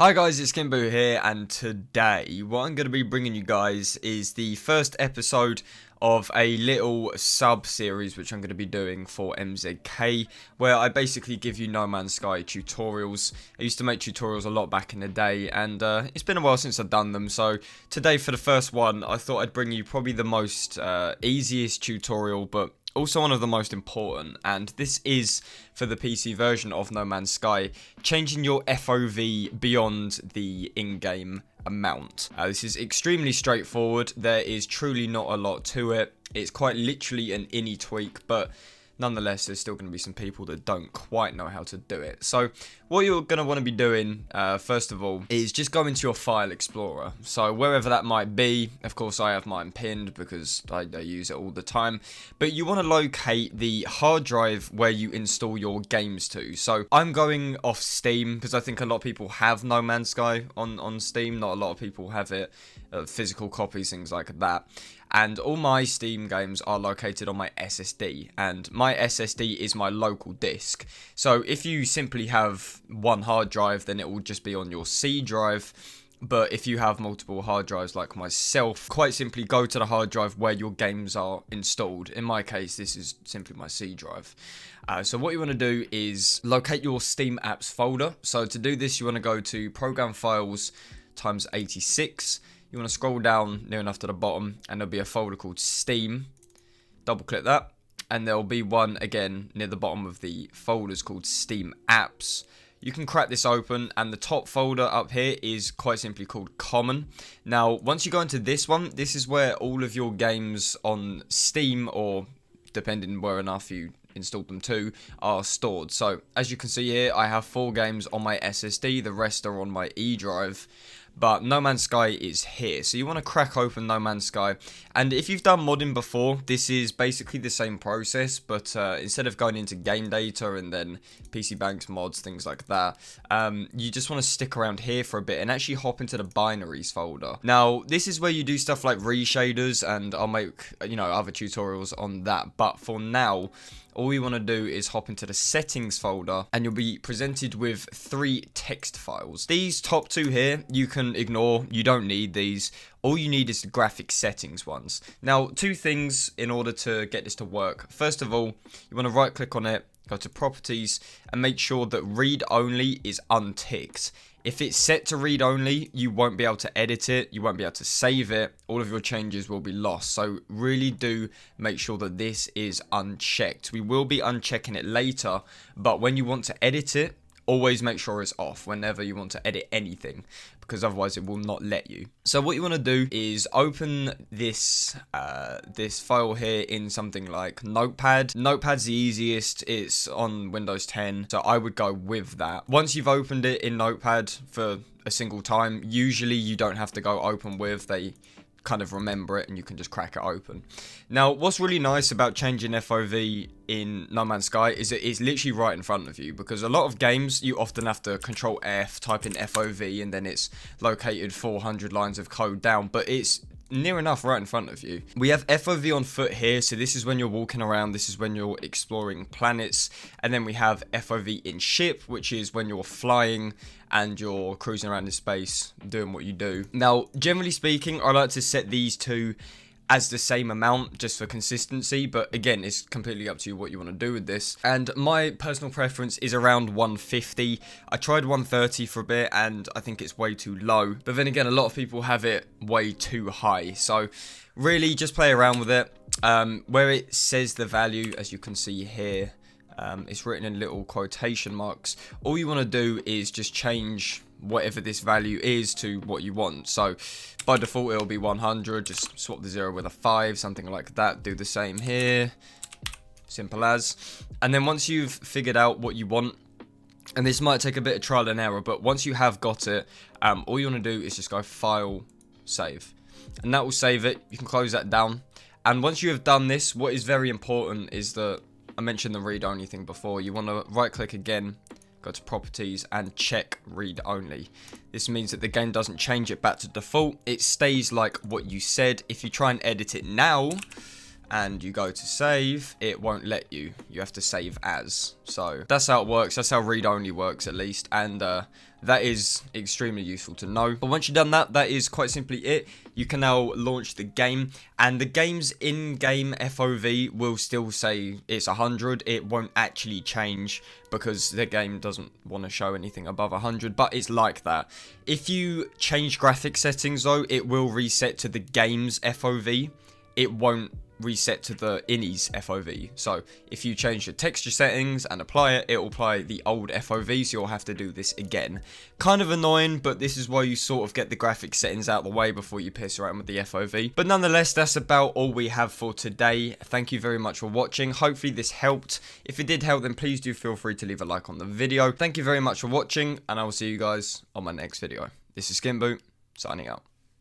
Hi guys, it's SkintBoot here, and today what I'm going to be bringing you guys is the first episode of a little sub-series which I'm going to be doing for MZK, where I basically give you No Man's Sky tutorials. I used to make tutorials a lot back in the day, and it's been a while since I've done them, so today for the first one, I thought I'd bring you probably the most easiest tutorial, but also one of the most important, and this is for the PC version of No Man's Sky, changing your FOV beyond the in-game amount. This is extremely straightforward. There is truly not a lot to it. It's quite literally an innie tweak, but nonetheless, there's still going to be some people that don't quite know how to do it. So what you're going to want to be doing, first of all, is just go into your file explorer. So wherever that might be, of course I have mine pinned because I use it all the time. But you want to locate the hard drive where you install your games to. So I'm going off Steam because I think a lot of people have No Man's Sky on Steam. Not a lot of people have it, physical copies, things like that. And all my Steam games are located on my SSD, and my SSD is my local disk. So if you simply have one hard drive, then it will just be on your C drive. But if you have multiple hard drives like myself, quite simply go to the hard drive where your games are installed. In my case, this is simply my C drive. So what you want to do is locate your Steam apps folder. So to do this, you want to go to Program Files times 86. You want to scroll down near enough to the bottom, and there'll be a folder called Steam. Double click that, and there'll be one again near the bottom of the folders called Steam Apps. You can crack this open, and the top folder up here is quite simply called Common. Now, once you go into this one, this is where all of your games on Steam, or depending where enough you installed them to, are stored. So as you can see here, I have 4 games on my SSD, the rest are on my E drive. But No Man's Sky is here, so you want to crack open No Man's Sky. And if you've done modding before, this is basically the same process, but instead of going into game data and then PC Banks mods, things like that, you just want to stick around here for a bit and actually hop into the binaries folder. Now, this is where you do stuff like reshaders, and I'll make, other tutorials on that. But for now, all you want to do is hop into the settings folder, and you'll be presented with 3 text files. These top 2 here, you can ignore. You don't need these. All you need is the graphic settings ones. Now, 2 things in order to get this to work. First of all, you want to right click on it, go to properties, and make sure that read only is unticked. If it's set to read only, you won't be able to edit it, you won't be able to save it, all of your changes will be lost. So really do make sure that this is unchecked. We will be unchecking it later, but when you want to edit it, always make sure it's off whenever you want to edit anything, because otherwise it will not let you. So what you want to do is open this this file here in something like Notepad. Notepad's the easiest. It's on Windows 10, so I would go with that. Once you've opened it in Notepad for a single time, usually you don't have to go open with. They kind of remember it and you can just crack it open. Now, what's really nice about changing FOV in No Man's Sky is that it's literally right in front of you, because a lot of games you often have to control F, type in FOV, and then it's located 400 lines of code down, but it's near enough right in front of you. We have FOV on foot here, so this is when you're walking around, this is when you're exploring planets, and then we have FOV in ship, which is when you're flying and you're cruising around in space doing what you do. Now, generally speaking, I like to set these 2 as the same amount just for consistency, but again, it's completely up to you what you want to do with this. And my personal preference is around 150. I tried 130 for a bit and I think it's way too low, but then again, a lot of people have it way too high. So really just play around with it. Where it says the value, as you can see here, it's written in little quotation marks. All you want to do is just change whatever this value is to what you want. So by default it'll be 100, just swap the 0 with a 5, something like that. Do the same here, simple as. And then once you've figured out what you want, and this might take a bit of trial and error, but once you have got it, all you want to do is just go file, save, and that will save it. You can close that down, and once you have done this, what is very important is that I mentioned the read only thing before. You want to right click again, go to properties, and check read only. This means that the game doesn't change it back to default. It stays like what you said. If you try and edit it now, and you go to save, it won't let you. You have to save as. So that's how it works. That's how read-only works, at least. And that is extremely useful to know. But once you've done that, that is quite simply it. You can now launch the game, and the game's in-game FOV will still say it's 100. It won't actually change because the game doesn't want to show anything above 100, but it's like that. If you change graphic settings though, it will reset to the game's FOV. It won't reset to the innie's FOV. So if you change the texture settings and apply it, it will apply the old FOV, so you'll have to do this again. Kind of annoying, but this is why you sort of get the graphic settings out of the way before you piss around with the FOV. But nonetheless, that's about all we have for today. Thank you very much for watching. Hopefully this helped. If it did help, then please do feel free to leave a like on the video. Thank you very much for watching, and I will see you guys on my next video. This is SkintBoot, signing out.